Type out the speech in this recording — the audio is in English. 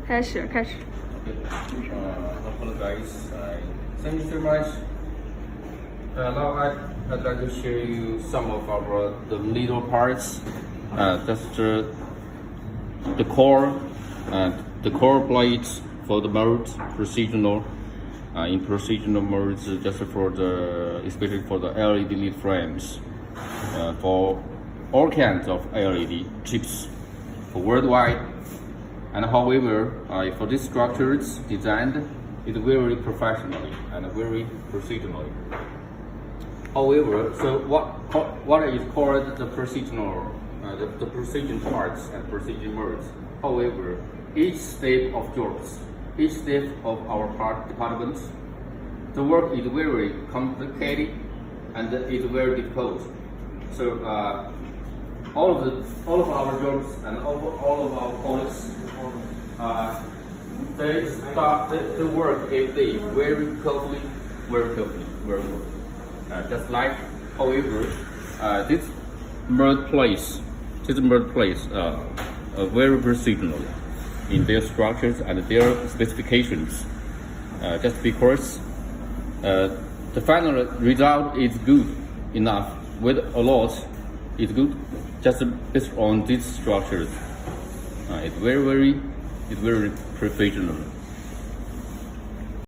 开始。Okay. Hello guys. Thank you so much. Now I'd like to show you some of the little parts. That's the core plates for the mode precisional. In precisional modes, just for especially for the LED lead frames, for all kinds of LED chips worldwide. And however, for this structure, it's designed is very professionally and very precisionally. However, so what is called the precisional, the precision parts and precision modes. However, each step of jobs, each step of our departments, the work is very complicated and it's very difficult. So all of our jobs and all of our colleagues, they start the work every day very carefully. Just like, however, this merge place very precisional in their structures and their specifications. Just because the final result is good enough with a lot is good just based on these structures. It's very professional.